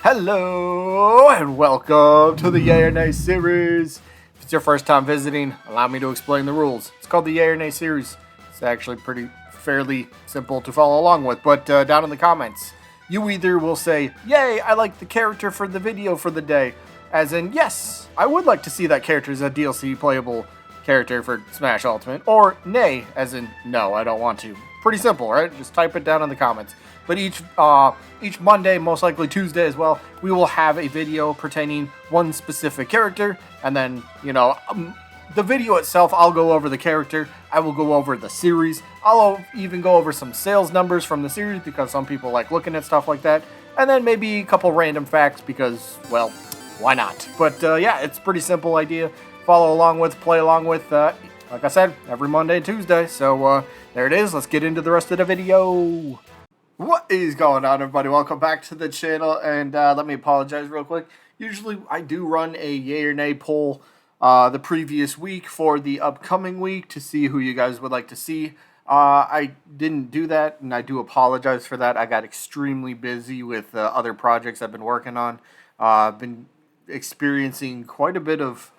Hello and welcome to the Yay or Nay series. If it's your first time visiting, allow me to explain the rules. It's called the Yay or Nay series. It's actually fairly simple to follow along with, but down in the comments, you either will say, "Yay, I like the character for the video for the day," as in, yes, I would like to see that character as a DLC playable character for Smash Ultimate, or nay, as in, no, I don't want to. Pretty simple, right? Just type it down in the comments. But each Monday, most likely Tuesday as well, we will have a video pertaining one specific character, and then the video itself, I'll go over the character. I will go over the series. I'll even go over some sales numbers from the series because some people like looking at stuff like that, and then maybe a couple random facts because, well, why not? But yeah, it's a pretty simple idea. Follow along with, play along with. Like I said, every Monday and Tuesday. So there it is. Let's get into the rest of the video. What is going on, everybody? Welcome back to the channel, and let me apologize real quick. Usually I do run a yay or nay poll the previous week for the upcoming week to see who you guys would like to see. I didn't do that, and I do apologize for that. I got extremely busy with other projects I've been working on. I've been experiencing quite a bit of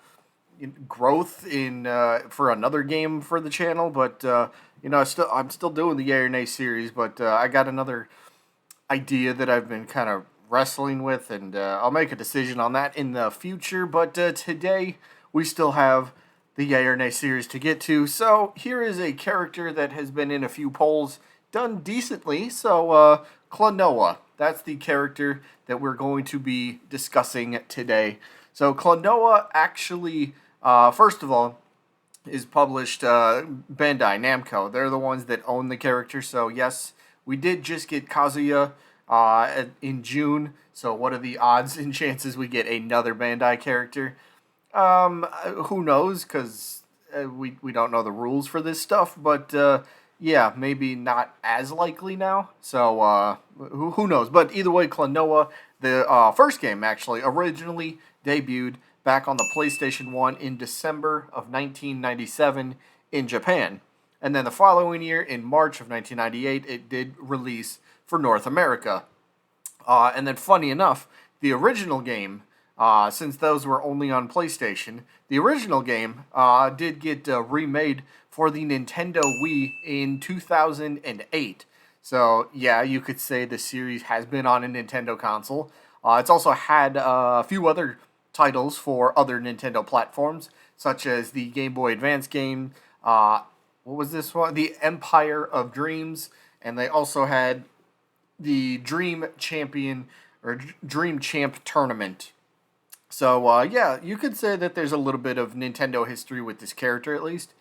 growth in for another game for the channel, but I'm still doing the Yay or Nay series, but I got another idea that I've been kind of wrestling with, and I'll make a decision on that in the future. But today we still have the Yay or Nay series to get to. So here is a character that has been in a few polls, done decently. So Klonoa, that's the character that we're going to be discussing today. So Klonoa actually, first of all, is published Bandai Namco. They're the ones that own the character. So yes, we did just get Kazuya in June. So what are the odds and chances we get another Bandai character? Who knows? Because we don't know the rules for this stuff. But yeah, maybe not as likely now. So who knows? But either way, Klonoa, the first game actually originally debuted back on the PlayStation 1 in December of 1997 in Japan. And then the following year, in March of 1998, it did release for North America. And then funny enough, the original game, since those were only on PlayStation, the original game did get remade for the Nintendo Wii in 2008. So yeah, you could say the series has been on a Nintendo console. It's also had a few other titles for other Nintendo platforms, such as the Game Boy Advance game, what was this one? The Empire of Dreams, and they also had the Dream Champion, or Dream Champ Tournament. So, yeah, you could say that there's a little bit of Nintendo history with this character, at least.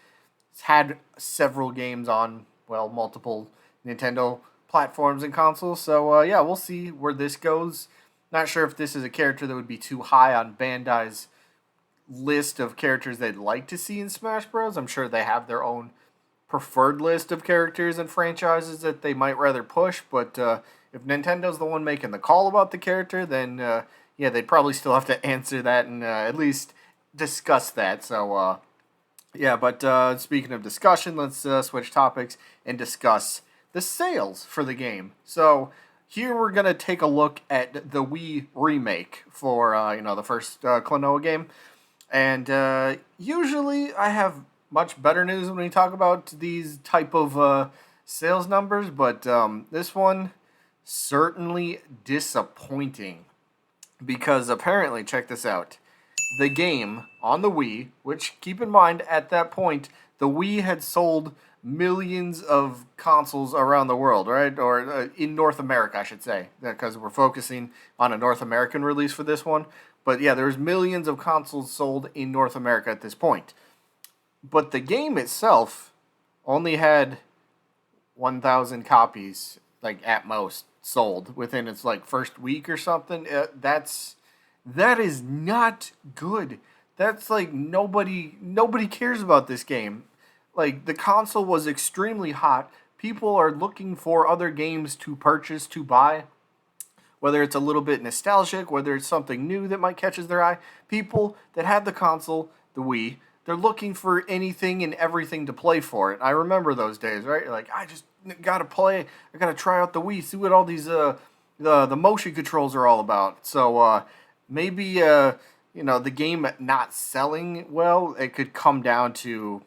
It's had several games on, well, multiple Nintendo platforms and consoles, so, yeah, we'll see where this goes. Not sure if this is a character that would be too high on Bandai's list of characters they'd like to see in Smash Bros. I'm sure they have their own preferred list of characters and franchises that they might rather push, but if Nintendo's the one making the call about the character, then yeah, they'd probably still have to answer that and at least discuss that. So yeah, but speaking of discussion, let's switch topics and discuss the sales for the game. So here we're going to take a look at the Wii remake for, the first Klonoa game. And usually I have much better news when we talk about these type of sales numbers, but this one certainly disappointing. Because apparently, check this out, the game on the Wii, which keep in mind at that point, the Wii had sold millions of consoles around the world, right? Or in North America, I should say, because we're focusing on a North American release for this one. But yeah, there's millions of consoles sold in North America at this point. But the game itself only had 1,000 copies, like at most, sold within its like first week or something. That is not good. That's like nobody cares about this game. Like, the console was extremely hot. People are looking for other games to purchase, to buy. Whether it's a little bit nostalgic, whether it's something new that might catches their eye. People that have the console, the Wii, they're looking for anything and everything to play for it. I remember those days, right? You're like, I just gotta play. I gotta try out the Wii, see what all these the motion controls are all about. So maybe the game not selling well, it could come down to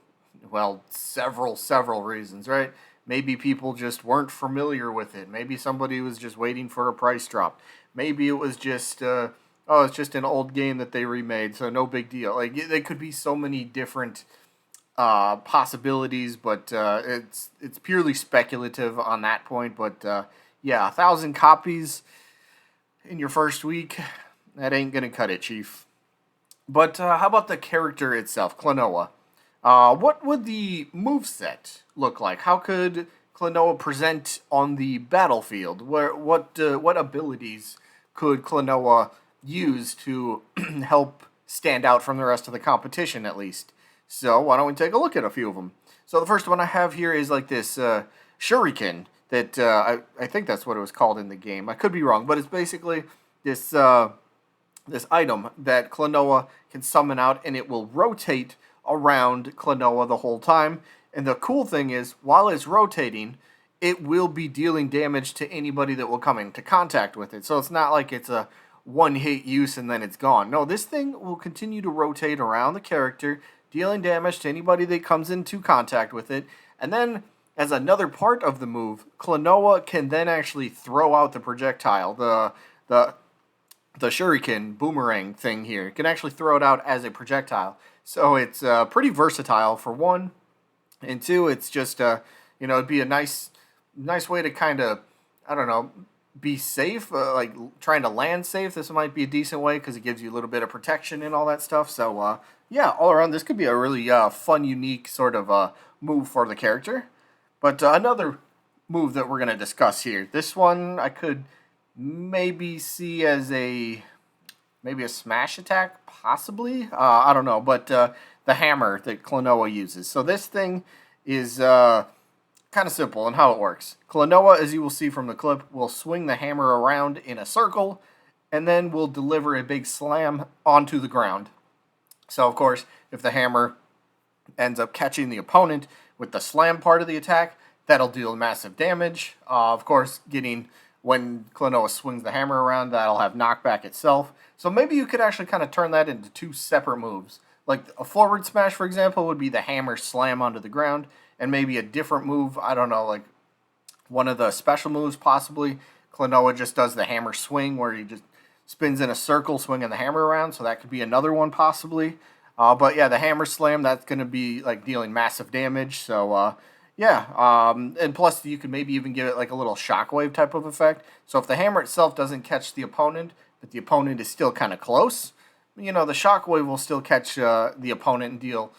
several reasons, right? Maybe people just weren't familiar with it. Maybe somebody was just waiting for a price drop. Maybe it was just it's just an old game that they remade, so no big deal. Like there could be so many different possibilities, but it's purely speculative on that point. But yeah, 1,000 copies in your first week, that ain't gonna cut it, Chief. But how about the character itself, Klonoa? What would the moveset look like? How could Klonoa present on the battlefield? What abilities could Klonoa use to help stand out from the rest of the competition, at least? So why don't we take a look at a few of them? So the first one I have here is like this shuriken that I think that's what it was called in the game. I could be wrong, but it's basically this this item that Klonoa can summon out, and it will rotate around Klonoa the whole time. And the cool thing is, while it's rotating, it will be dealing damage to anybody that will come into contact with it. So it's not like it's a one-hit use and then it's gone. No, this thing will continue to rotate around the character, dealing damage to anybody that comes into contact with it. And then, as another part of the move, Klonoa can then actually throw out the projectile, the shuriken boomerang thing here. It can actually throw it out as a projectile. So it's pretty versatile for one, and two, it's just it'd be a nice way to kind of, I don't know, be safe, like trying to land safe. This might be a decent way because it gives you a little bit of protection and all that stuff. So yeah, all around this could be a really fun, unique sort of move for the character. But another move that we're gonna discuss here, this one I could maybe see as maybe a smash attack, possibly. I don't know, but the hammer that Klonoa uses. So this thing is kind of simple in how it works. Klonoa, as you will see from the clip, will swing the hammer around in a circle, and then will deliver a big slam onto the ground. So, of course, if the hammer ends up catching the opponent with the slam part of the attack, that'll deal massive damage. Of course, when Klonoa swings the hammer around, that'll have knockback itself. So maybe you could actually kind of turn that into two separate moves. Like a forward smash, for example, would be the hammer slam onto the ground, and maybe a different move, I don't know, like one of the special moves possibly. Klonoa just does the hammer swing where he just spins in a circle swinging the hammer around, so that could be another one possibly. But yeah, the hammer slam, that's going to be like dealing massive damage, so yeah, and plus you could maybe even give it like a little shockwave type of effect. So if the hammer itself doesn't catch the opponent, but the opponent is still kind of close, the shockwave will still catch the opponent and deal,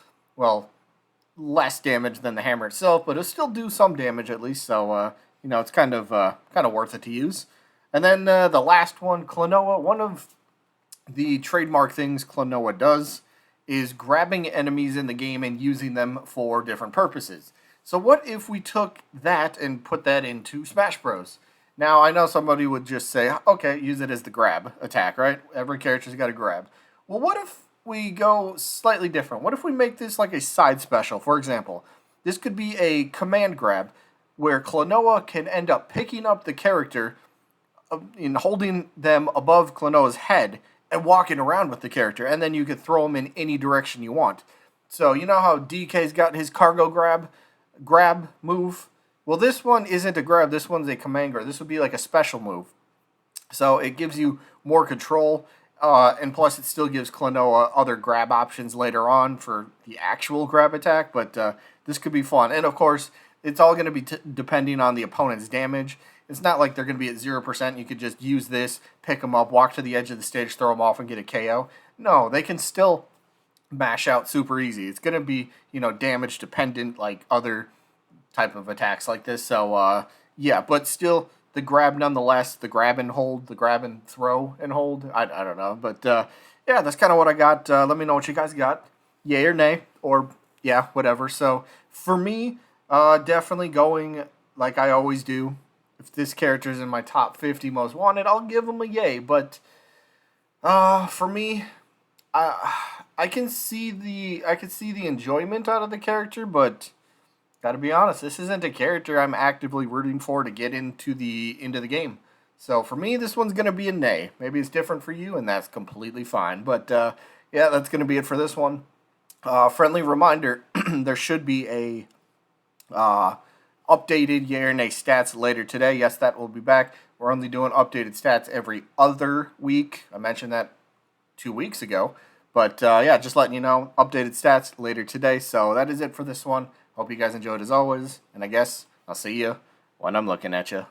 less damage than the hammer itself, but it'll still do some damage at least. So it's kind of worth it to use. And then the last one, Klonoa. One of the trademark things Klonoa does is grabbing enemies in the game and using them for different purposes. So what if we took that and put that into Smash Bros? Now, I know somebody would just say, okay, use it as the grab attack, right? Every character's got a grab. Well, what if we go slightly different? What if we make this like a side special? For example, this could be a command grab where Klonoa can end up picking up the character and holding them above Klonoa's head and walking around with the character, and then you could throw them in any direction you want. So you know how DK's got his cargo grab move? Well, this one isn't a grab, this one's a command grab. This would be like a special move. So it gives you more control, and plus it still gives Klonoa other grab options later on for the actual grab attack, but this could be fun. And of course, it's all going to be depending on the opponent's damage. It's not like they're going to be at 0%. You could just use this, pick them up, walk to the edge of the stage, throw them off, and get a KO. No, they can still mash out super easy. It's going to be, damage dependent like other type of attacks like this. So, yeah, but still the grab nonetheless, the grab and hold, the grab and throw and hold. I don't know. But, yeah, that's kind of what I got. Let me know what you guys got. Yay or nay, or, yeah, whatever. So, for me, definitely going like I always do. If this character's in my top 50 most wanted, I'll give him a yay. But, for me, I can see the enjoyment out of the character, but gotta be honest, this isn't a character I'm actively rooting for to get into the game. So for me, this one's going to be a nay. Maybe it's different for you, and that's completely fine. But yeah, that's going to be it for this one. Friendly reminder, there should be a updated yay or nay stats later today. Yes, that will be back. We're only doing updated stats every other week. I mentioned that 2 weeks ago. But yeah, just letting you know, updated stats later today. So that is it for this one. Hope you guys enjoyed as always. And I guess I'll see you when I'm looking at you.